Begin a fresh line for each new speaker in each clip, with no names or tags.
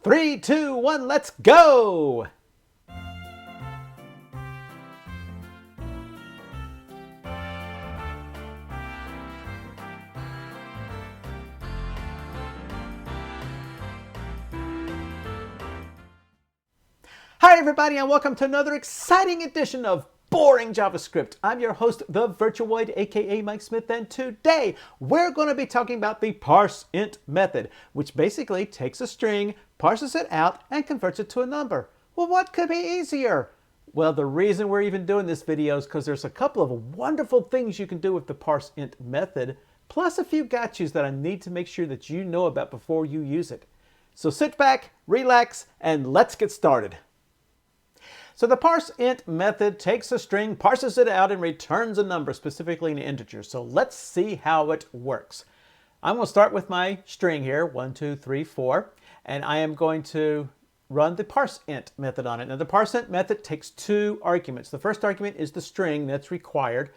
3, 2, 1, let's go! Hi everybody, and welcome to another exciting edition of Boring JavaScript. I'm your host, the Virtuoid, aka Mike Smith, and today we're going to be talking about the Parse Int method, which basically takes a string, parses it out, and converts it to a number. Well, what could be easier? Well, the reason we're even doing this video is because there's a couple of wonderful things you can do with the Parse Int method, plus a few gotchas that I need to make sure that you know about before you use it. So sit back, relax, and let's get started. So the parse int method takes a string, parses it out, and returns a number, specifically an integer. So let's see how it works. I'm going to start with my string here, 1, 2, 3, 4, and I am going to run the parse int method on it. Now the parse int method takes two arguments. The first argument is the string that's required,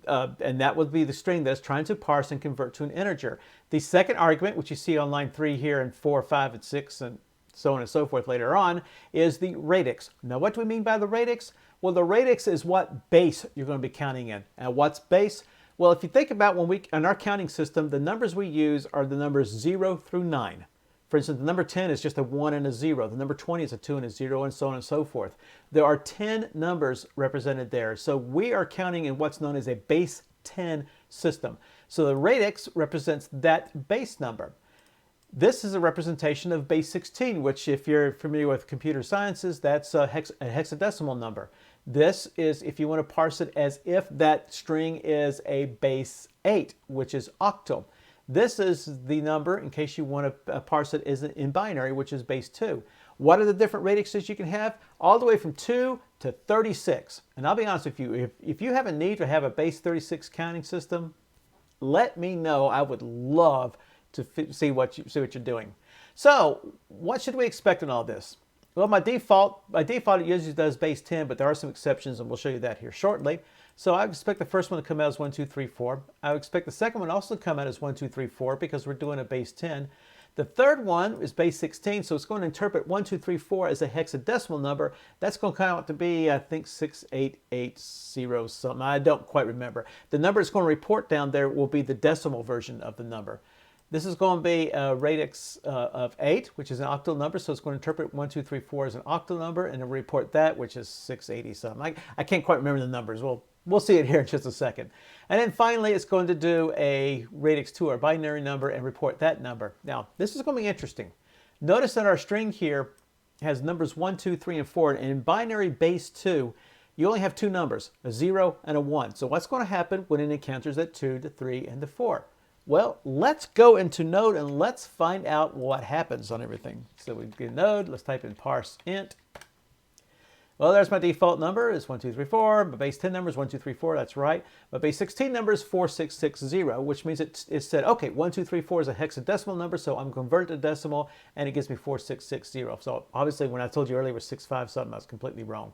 and that would be the string that's trying to parse and convert to an integer. The second argument, which you see on line 3 here, and 4, 5, and 6, and so on and so forth later on, is the radix. Now what do we mean by the radix? Well, the radix is what base you're going to be counting in. And what's base? Well, if you think about in our counting system, the numbers we use are the numbers 0 through 9. For instance, the number 10 is just a 1 and a 0. The number 20 is a 2 and a 0, and so on and so forth. There are 10 numbers represented there. So we are counting in what's known as a base 10 system. So the radix represents that base number. This is a representation of base 16, which, if you're familiar with computer sciences, that's a hexadecimal number. This is if you want to parse it as if that string is a base 8, which is octal. This is the number, in case you want to parse it as in binary, which is base 2. What are the different radixes you can have? All the way from 2 to 36. And I'll be honest with you, if you have a need to have a base 36 counting system, let me know. I would love to see what you're doing. So what should we expect in all this? Well, by default it usually does base 10, but there are some exceptions, and we'll show you that here shortly. So I expect the first one to come out as 1, 2, 3, 4. I would expect the second one also to come out as 1, 2, 3, 4 because we're doing a base 10. The third one is base 16, so it's going to interpret 1, 2, 3, 4 as a hexadecimal number. That's going to come out to be, I think, 6880 something. I don't quite remember. The number it's going to report down there will be the decimal version of the number. This is going to be a radix of 8, which is an octal number, so it's going to interpret 1, 2, 3, 4 as an octal number, and then report that, which is 680 something. I can't quite remember the numbers. We'll see it here in just a second. And then finally, it's going to do a radix 2, or binary number, and report that number. Now, this is going to be interesting. Notice that our string here has numbers 1, 2, 3, and 4, and in binary base 2, you only have two numbers, a 0 and a 1. So what's going to happen when it encounters that 2, the 3, and the 4? Well, let's go into Node and let's find out what happens on everything. So we get Node, let's type in parse int. Well, there's my default number, is 1, 2, 3, 4. My base 10 number is 1, 2, 3, 4, that's right. My base 16 number is 4660, which means it said, okay, 1, 2, 3, 4 is a hexadecimal number, so I'm converted to decimal, and it gives me 4660. So obviously, when I told you earlier it was 65 something, I was completely wrong.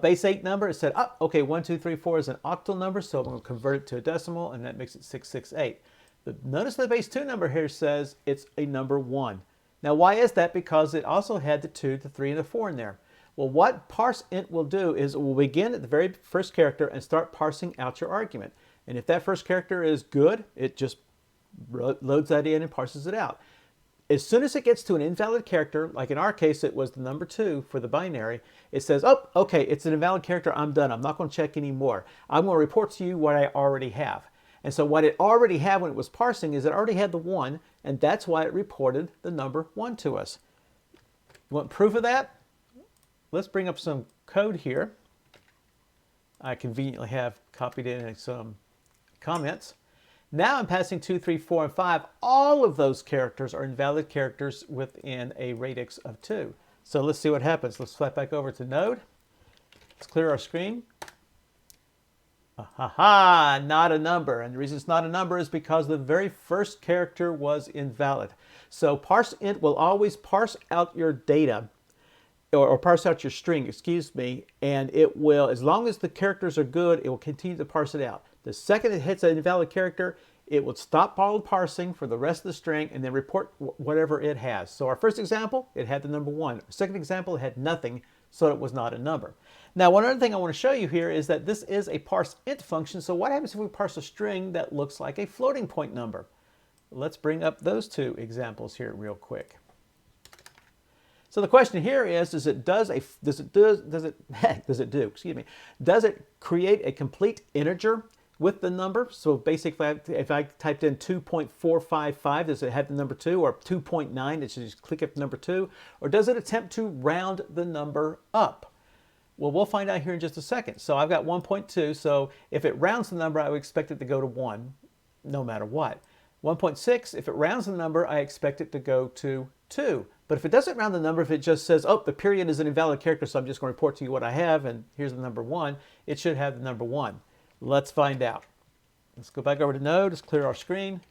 Base 8 number, it said, oh, okay, 1, 2, 3, 4 is an octal number, so I'm going to convert it to a decimal, and that makes it 668. But notice the base 2 number here says it's a number 1. Now why is that? Because it also had the 2, the 3, and the 4 in there. Well, what parse int will do is it will begin at the very first character and start parsing out your argument. And if that first character is good, it just loads that in and parses it out. As soon as it gets to an invalid character, like in our case it was the number 2 for the binary, it says, oh, okay, it's an invalid character, I'm done. I'm not going to check anymore. I'm going to report to you what I already have. And so what it already had when it was parsing is it already had the 1, and that's why it reported the number 1 to us. You want proof of that? Let's bring up some code here. I conveniently have copied in some comments. Now I'm passing 2, 3, 4, and 5. All of those characters are invalid characters within a radix of 2. So let's see what happens. Let's flip back over to Node. Let's clear our screen. Ha, not a number. And the reason it's not a number is because the very first character was invalid. So parse int will always parse out your data, or parse out your string, excuse me, and it will, as long as the characters are good, it will continue to parse it out. The second it hits an invalid character, it would stop all parsing for the rest of the string and then report whatever it has. So our first example, it had the number 1. Our second example, it had nothing, so it was not a number. Now, one other thing I want to show you here is that this is a parse int function. So what happens if we parse a string that looks like a floating point number? Let's bring up those two examples here real quick. So the question here is, does it create a complete integer with the number? So basically, if I typed in 2.455, does it have the number 2, or 2.9? It should just click up number 2, or does it attempt to round the number up? Well, we'll find out here in just a second. So I've got 1.2. So if it rounds the number, I would expect it to go to 1, no matter what. 1.6, if it rounds the number, I expect it to go to 2. But if it doesn't round the number, if it just says, oh, the period is an invalid character, so I'm just going to report to you what I have, and here's the number 1, it should have the number 1. Let's find out. Let's go back over to Node. Let's clear our screen.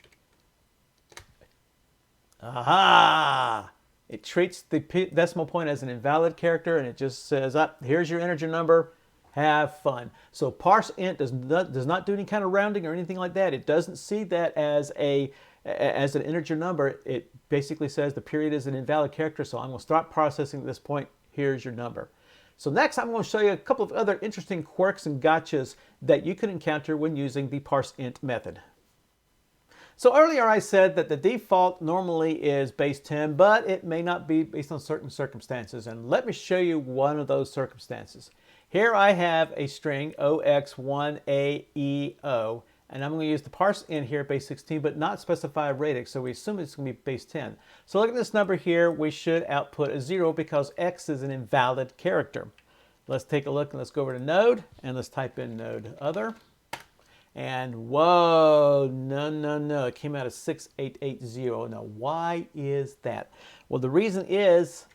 Aha! It treats the decimal point as an invalid character, and it just says, here's your integer number. Have fun. So parse int does not do any kind of rounding or anything like that. It doesn't see that as an integer number. It basically says the period is an invalid character, so I'm going to stop processing at this point. Here's your number. So next, I'm going to show you a couple of other interesting quirks and gotchas that you can encounter when using the parse int method. So earlier I said that the default normally is base 10, but it may not be based on certain circumstances. And let me show you one of those circumstances. Here I have a string OX1AEO, and I'm going to use the parse int here, base 16, but not specify a radix, so we assume it's going to be base 10. So look at this number here. We should output a 0 because X is an invalid character. Let's take a look, and let's go over to Node, and let's type in node other. And whoa, no, it came out as 6880. Now, why is that? Well, the reason is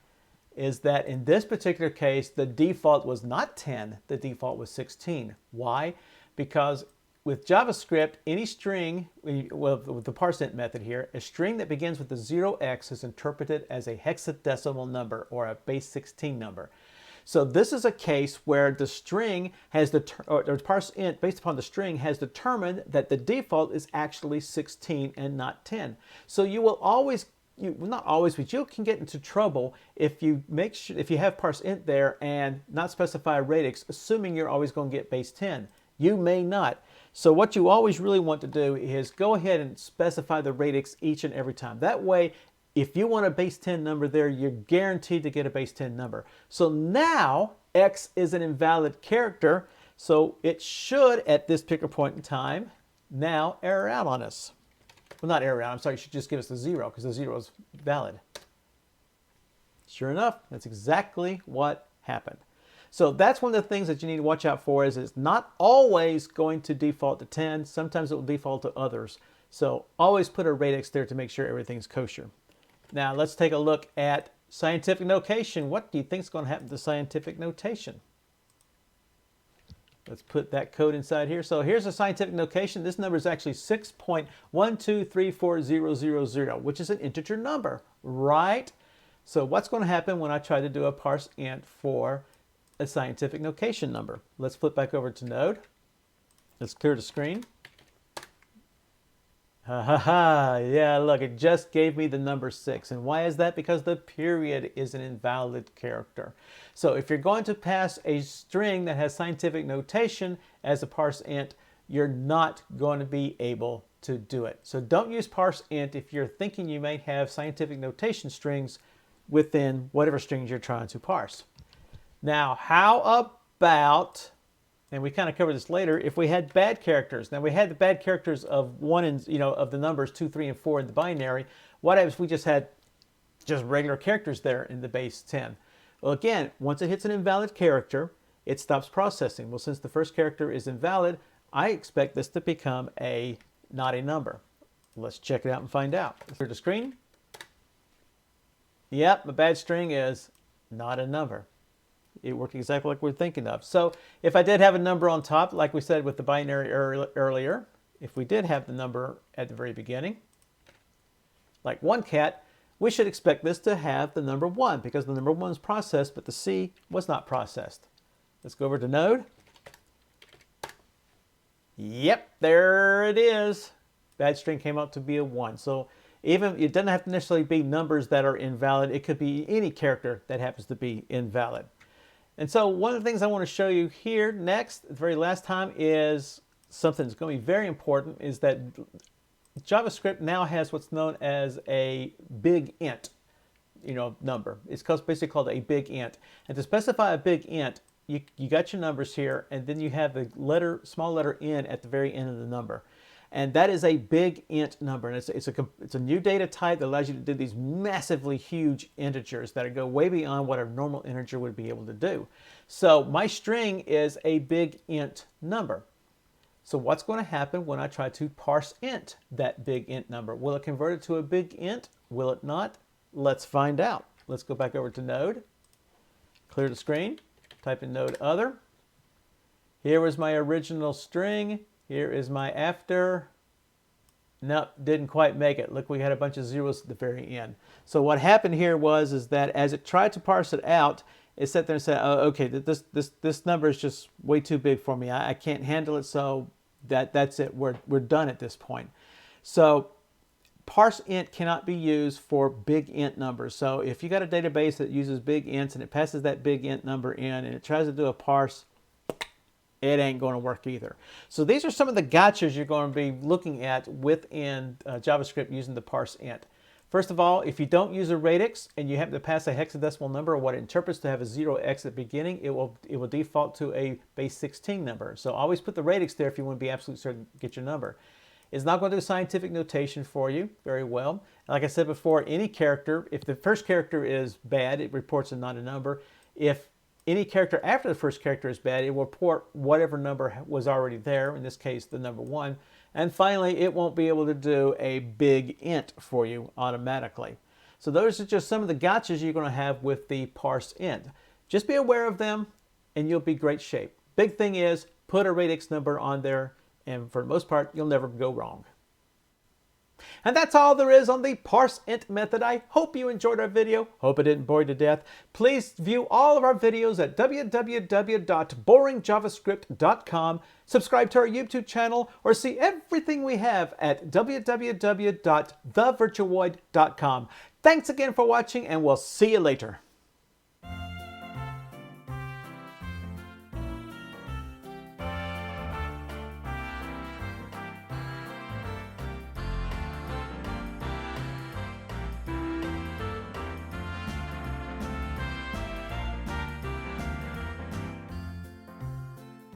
that in this particular case, the default was not 10, the default was 16. Why? Because with JavaScript, any string, with the Parseint method here, a string that begins with the 0x is interpreted as a hexadecimal number or a base 16 number. So this is a case where the string has or parse int based upon the string has determined that the default is actually 16 and not 10. So you will always, not always, but you can get into trouble if you have parse int there and not specify a radix, assuming you're always going to get base 10. You may not. So what you always really want to do is go ahead and specify the radix each and every time. That way, if you want a base 10 number there, you're guaranteed to get a base 10 number. So now X is an invalid character, so it should, at this particular point in time, now error out on us. Well, not error out, I'm sorry, it should just give us the 0 because the 0 is valid. Sure enough, that's exactly what happened. So that's one of the things that you need to watch out for is it's not always going to default to 10. Sometimes it will default to others. So always put a radix there to make sure everything's kosher. Now let's take a look at scientific notation. What do you think is going to happen to scientific notation? Let's put that code inside here. So here's a scientific notation. This number is actually 6.1234000, which is an integer number, right? So what's going to happen when I try to do a parse int for a scientific notation number? Let's flip back over to Node. Let's clear the screen. Yeah, look, it just gave me the number 6. And why is that? Because the period is an invalid character. So if you're going to pass a string that has scientific notation as a parse int, you're not going to be able to do it. So don't use parse int if you're thinking you may have scientific notation strings within whatever strings you're trying to parse. Now, how about, and we kind of covered this later, if we had bad characters? Now, we had the bad characters of of the numbers 2, 3, and 4 in the binary. What happens if we just had regular characters there in the base 10? Well, again, once it hits an invalid character, it stops processing. Well, since the first character is invalid, I expect this to become not a number. Let's check it out and find out. Let's clear the screen. Yep, a bad string is not a number. It worked exactly like we're thinking of. So if I did have a number on top, like we said with the binary earlier, if we did have the number at the very beginning, like 1 cat, we should expect this to have the number 1 because the number 1 is processed, but the C was not processed. Let's go over to Node. Yep, there it is. bad string came out to be a 1. So even it doesn't have to necessarily be numbers that are invalid. It could be any character that happens to be invalid. And so one of the things I want to show you here next, the very last time, is something that's going to be very important, is that JavaScript now has what's known as a big int, number. It's basically called a big int. And to specify a big int, you got your numbers here, and then you have the small letter n at the very end of the number. And that is a big int number. And it's a new data type that allows you to do these massively huge integers that go way beyond what a normal integer would be able to do. So my string is a big int number. So what's going to happen when I try to parse int that big int number? Will it convert it to a big int? Will it not? Let's find out. Let's go back over to Node, clear the screen, type in Node other. Here was my original string. Here is my after. Nope, didn't quite make it. Look, we had a bunch of zeros at the very end. So what happened here is that as it tried to parse it out, it sat there and said, oh, okay, this number is just way too big for me. I can't handle it, so that's it. We're done at this point. So parse int cannot be used for big int numbers. So if you got a database that uses big ints and it passes that big int number in and it tries to do a parse, it ain't going to work either. So these are some of the gotchas you're going to be looking at within JavaScript using the parse int. First of all, if you don't use a radix and you happen to pass a hexadecimal number, or what it interprets to have a 0x at the beginning, it will default to a base 16 number. So always put the radix there if you want to be absolutely certain to get your number. It's not going to do scientific notation for you very well. Like I said before, any character, if the first character is bad, it reports a not a number. If any character after the first character is bad, it will report whatever number was already there, in this case the number 1. And finally, it won't be able to do a big int for you automatically. So those are just some of the gotchas you're going to have with the parse int. Just be aware of them and you'll be great shape. Big thing is put a radix number on there, and for the most part, you'll never go wrong. And that's all there is on the Parse Int method. I hope you enjoyed our video. Hope it didn't bore you to death. Please view all of our videos at www.boringjavascript.com. Subscribe to our YouTube channel or see everything we have at www.thevirtualoid.com. Thanks again for watching, and we'll see you later.